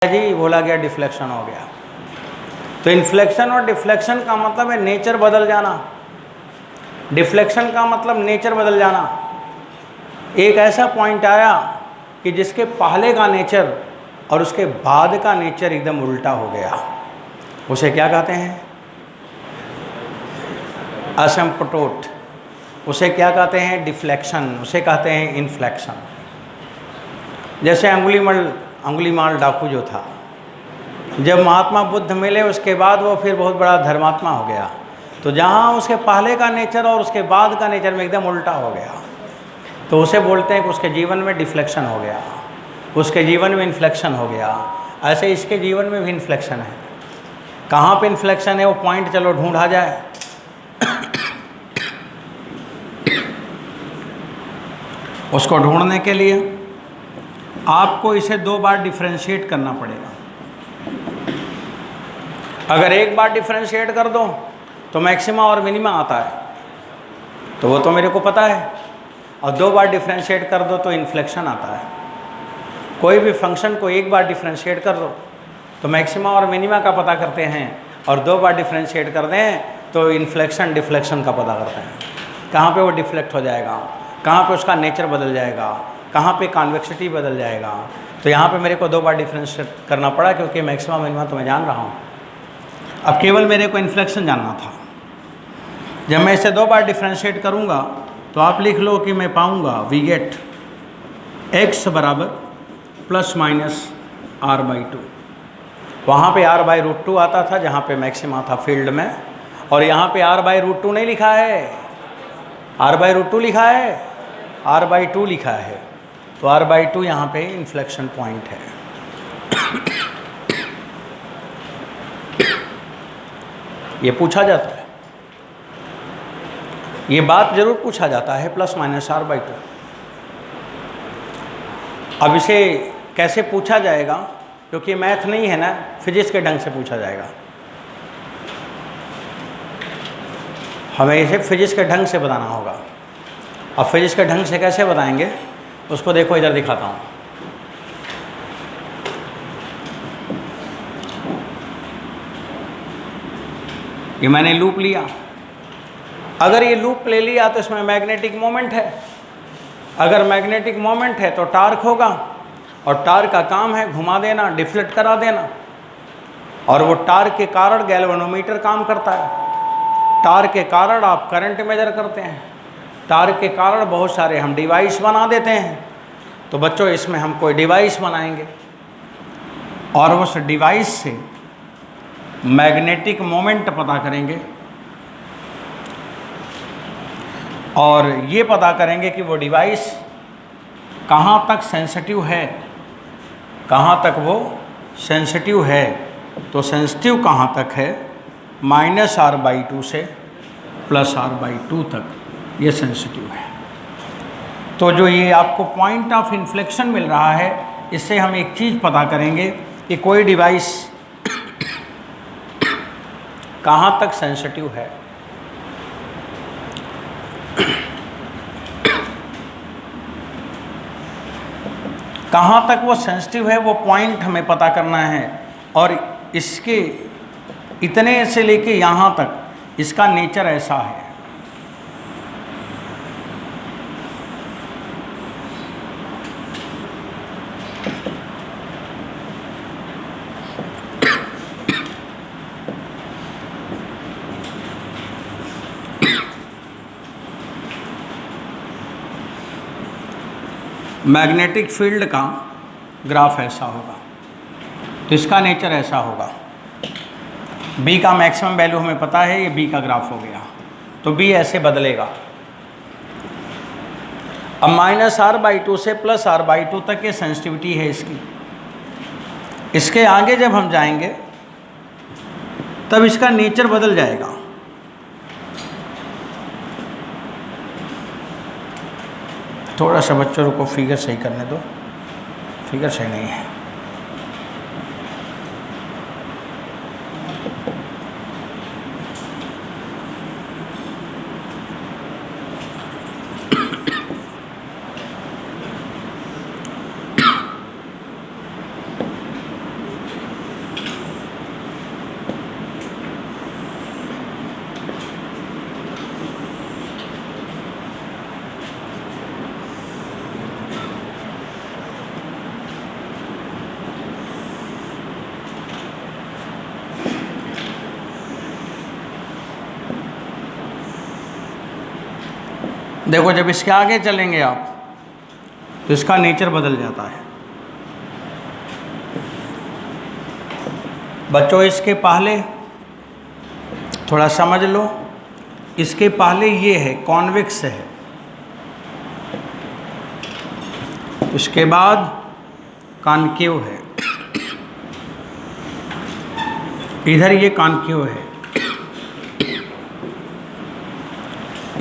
जी बोला गया डिफ्लेक्शन हो गया। तो इन्फ्लेक्शन और डिफ्लेक्शन का मतलब है नेचर बदल जाना। डिफ्लेक्शन का मतलब नेचर बदल जाना। एक ऐसा पॉइंट आया कि जिसके पहले का नेचर और उसके बाद का नेचर एकदम उल्टा हो गया। उसे क्या कहते हैं? असंपटोट। उसे क्या कहते हैं? डिफ्लेक्शन। उसे कहते हैं इन्फ्लेक्शन। जैसे अंगुलीमाल डाकू जो था, जब महात्मा बुद्ध मिले उसके बाद वो फिर बहुत बड़ा धर्मात्मा हो गया। तो जहाँ उसके पहले का नेचर और उसके बाद का नेचर में एकदम उल्टा हो गया, तो उसे बोलते हैं कि उसके जीवन में डिफ्लेक्शन हो गया, उसके जीवन में इन्फ्लेक्शन हो गया। ऐसे इसके जीवन में भी इन्फ्लेक्शन है। कहाँ पे इन्फ्लेक्शन है वो पॉइंट चलो ढूंढा जाए। उसको ढूंढने के लिए आपको इसे 2 बार डिफ्रेंशिएट करना पड़ेगा। अगर एक बार डिफ्रेंशिएट कर दो तो मैक्सिमा और मिनिमा आता है, तो वो तो मेरे को पता है। और 2 बार डिफ्रेंशिएट कर दो तो इन्फ्लेक्शन आता है। कोई भी फंक्शन को एक बार डिफ्रेंशिएट कर दो तो मैक्सिमा और मिनिमा का पता करते हैं, और 2 बार डिफ्रेंशिएट कर दें तो इन्फ्लेक्शन डिफ्लेक्शन का पता करते हैं। कहाँ पे वो डिफ्लेक्ट हो जाएगा, कहाँ पे उसका नेचर बदल जाएगा, कहाँ पे कॉन्वेक्सिटी बदल जाएगा। तो यहाँ पे मेरे को 2 बार डिफ्रेंशिएट करना पड़ा, क्योंकि मैक्सिमा मिनिमा तो मैं जान रहा हूँ। अब केवल मेरे को इन्फ्लेक्शन जानना था। जब मैं इसे 2 बार डिफ्रेंशिएट करूँगा तो आप लिख लो कि मैं पाऊँगा वी गेट x बराबर प्लस माइनस r/2। वहाँ पे r/√2 आता था जहाँ पे मैक्सिमा था फील्ड में, और यहाँ पे r/√2 नहीं लिखा है, r/√2 लिखा है, r/2 लिखा है। तो r/2 यहाँ पे इन्फ्लेक्शन पॉइंट है। ये पूछा जाता है, ये बात जरूर पूछा जाता है, प्लस माइनस r/2। अब इसे कैसे पूछा जाएगा, क्योंकि मैथ नहीं है ना, फिजिक्स के ढंग से पूछा जाएगा। हमें इसे फिजिक्स के ढंग से बताना होगा। अब फिजिक्स के ढंग से कैसे बताएंगे उसको देखो, इधर दिखाता हूँ। ये मैंने लूप लिया। अगर ये लूप ले लिया तो इसमें मैग्नेटिक मोमेंट है। अगर मैग्नेटिक मोमेंट है तो टार्क होगा, और टार्क का काम है घुमा देना, डिफ्लेक्ट करा देना। और वो टार्क के कारण गैल्वेनोमीटर काम करता है। टार्क के कारण आप करंट मेजर करते हैं। टार्क के कारण बहुत सारे हम डिवाइस बना देते हैं। तो बच्चों इसमें हम कोई डिवाइस बनाएंगे और उस डिवाइस से मैग्नेटिक मोमेंट पता करेंगे, और ये पता करेंगे कि वो डिवाइस कहाँ तक सेंसिटिव है, कहाँ तक वो सेंसिटिव है। तो सेंसिटिव कहाँ तक है? -r/2 से +r/2 तक ये सेंसिटिव है। तो जो ये आपको पॉइंट ऑफ इन्फ्लेक्शन मिल रहा है, इससे हम एक चीज़ पता करेंगे कि कोई डिवाइस कहाँ तक सेंसिटिव है। कहाँ तक वो सेंसिटिव है, वो पॉइंट हमें पता करना है। और इसके इतने से लेके यहाँ तक इसका नेचर ऐसा है। मैग्नेटिक फील्ड का ग्राफ ऐसा होगा, तो इसका नेचर ऐसा होगा। B का मैक्सिमम वैल्यू हमें पता है, ये B का ग्राफ हो गया, तो B ऐसे बदलेगा। अब -r/2 से +r/2 तक ये सेंसिटिविटी है इसकी। इसके आगे जब हम जाएंगे तब इसका नेचर बदल जाएगा। थोड़ा सा बच्चों को फिगर सही करने दो, फिगर सही नहीं है। देखो जब इसके आगे चलेंगे आप तो इसका नेचर बदल जाता है। बच्चों इसके पहले थोड़ा समझ लो, इसके पहले ये है कॉन्वेक्स है, इसके बाद कॉनकेव है, इधर ये कॉनकेव है,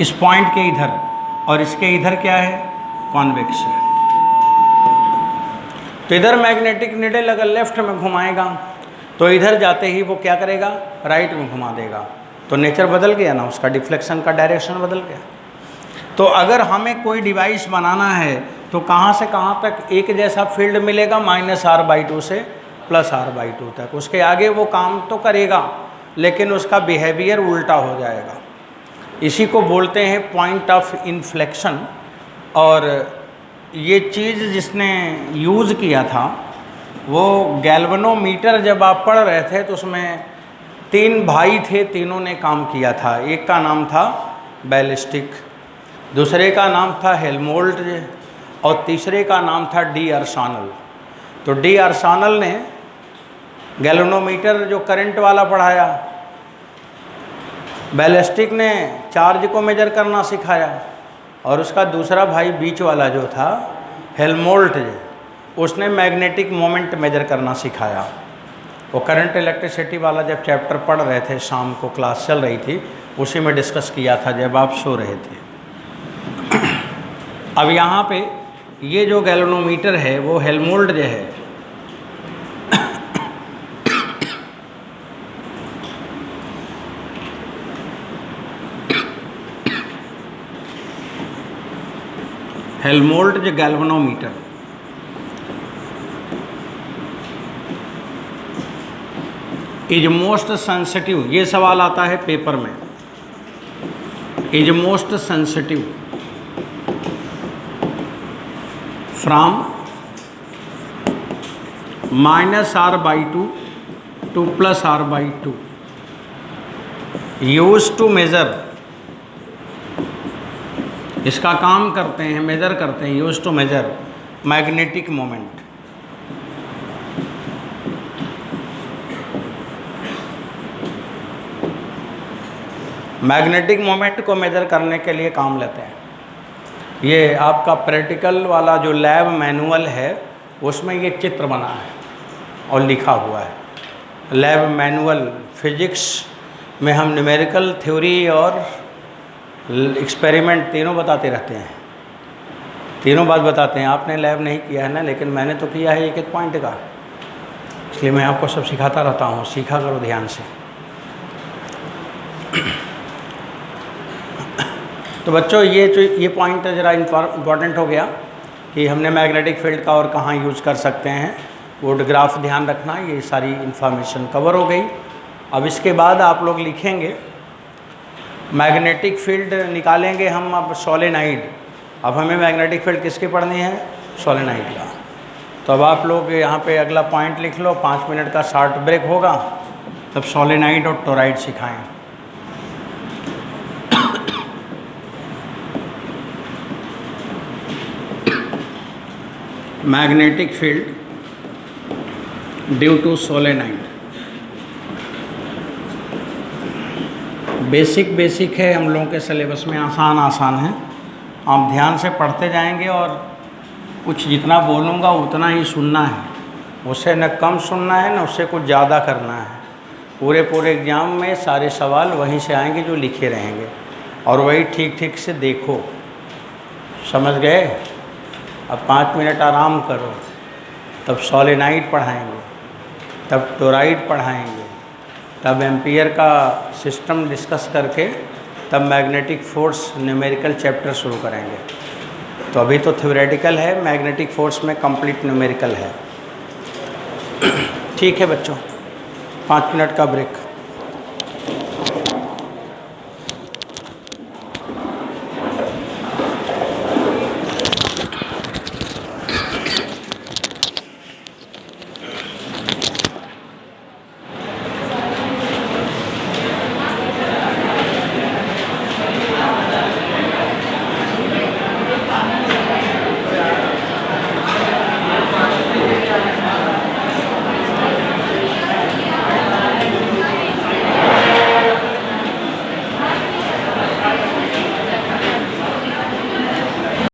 इस पॉइंट के इधर, और इसके इधर क्या है कॉन्वेक्स है। तो इधर मैग्नेटिक नीडल अगर लेफ्ट में घुमाएगा तो इधर जाते ही वो क्या करेगा राइट में घुमा देगा, तो नेचर बदल गया ना, उसका डिफ्लेक्शन का डायरेक्शन बदल गया। तो अगर हमें कोई डिवाइस बनाना है तो कहाँ से कहाँ तक एक जैसा फील्ड मिलेगा, -r/2 से +r/2 तक। उसके आगे वो काम तो करेगा लेकिन उसका बिहेवियर उल्टा हो जाएगा। इसी को बोलते हैं पॉइंट ऑफ इन्फ्लेक्शन। और ये चीज़ जिसने यूज़ किया था वो गैल्वेनोमीटर, जब आप पढ़ रहे थे तो उसमें 3 भाई थे, तीनों ने काम किया था। एक का नाम था बैलिस्टिक, दूसरे का नाम था हेल्महोल्ट्ज़ और तीसरे का नाम था डी अर्सानल। तो डी अर्सानल ने गैल्वेनोमीटर जो करंट वाला पढ़ाया, बैलिस्टिक ने चार्ज को मेजर करना सिखाया, और उसका दूसरा भाई बीच वाला जो था हेल्महोल्ट्ज़, उसने मैग्नेटिक मोमेंट मेजर करना सिखाया। वो करंट इलेक्ट्रिसिटी वाला जब चैप्टर पढ़ रहे थे, शाम को क्लास चल रही थी, उसी में डिस्कस किया था जब आप सो रहे थे। अब यहाँ पे ये जो गैल्वेनोमीटर है वो हेल्महोल्ट्ज़ है, Helmholtz galvanometer. Is most sensitive, ये सवाल आता है पेपर में, is most sensitive from -r/2 to +r/2 use to measure. इसका काम करते हैं, मेज़र करते हैं, use to measure magnetic moment. Magnetic moment को मेज़र करने के लिए काम लेते हैं। ये आपका प्रैक्टिकल वाला जो लैब मैनुअल है उसमें ये चित्र बना है और लिखा हुआ है। लैब मैनुअल फिजिक्स में हम न्यूमेरिकल थ्योरी और एक्सपेरिमेंट तीनों बताते रहते हैं, तीनों बात बताते हैं। आपने लैब नहीं किया है ना, लेकिन मैंने तो किया है एक एक पॉइंट का, इसलिए मैं आपको सब सिखाता रहता हूँ, सीखा करो ध्यान से। तो बच्चों ये पॉइंट ज़रा इम्पॉर्टेंट हो गया कि हमने मैग्नेटिक फील्ड का और कहाँ यूज़ कर सकते हैं, वो ग्राफ ध्यान रखना। ये सारी इन्फॉर्मेशन कवर हो गई। अब इसके बाद आप लोग लिखेंगे मैग्नेटिक फील्ड निकालेंगे हम अब सोलेनाइड। अब हमें मैग्नेटिक फील्ड किसकी पढ़नी है, सोलेनाइड का। तो अब आप लोग यहाँ पे अगला पॉइंट लिख लो, 5 मिनट का शॉर्ट ब्रेक होगा, तब सोलेनाइड और टोराइड सिखाएं। Magnetic field due to solenoid. Basic है, हम लोगों के सिलेबस में आसान है। आप ध्यान से पढ़ते जाएंगे और कुछ जितना बोलूँगा उतना ही सुनना है, उससे न कम सुनना है न उससे कुछ ज़्यादा करना है। पूरे एग्ज़ाम में सारे सवाल वहीं से आएंगे जो लिखे रहेंगे, और वही ठीक से देखो। समझ गए? अब 5 मिनट आराम करो, तब सोलेनाइड पढ़ाएंगे, तब टोराइड पढ़ाएंगे, तब एम्पियर का सिस्टम डिस्कस करके तब मैग्नेटिक फोर्स न्यूमेरिकल चैप्टर शुरू करेंगे। तो अभी तो थ्योरेटिकल है, मैग्नेटिक फोर्स में कंप्लीट न्यूमेरिकल है। ठीक है बच्चों, 5 मिनट का ब्रेक।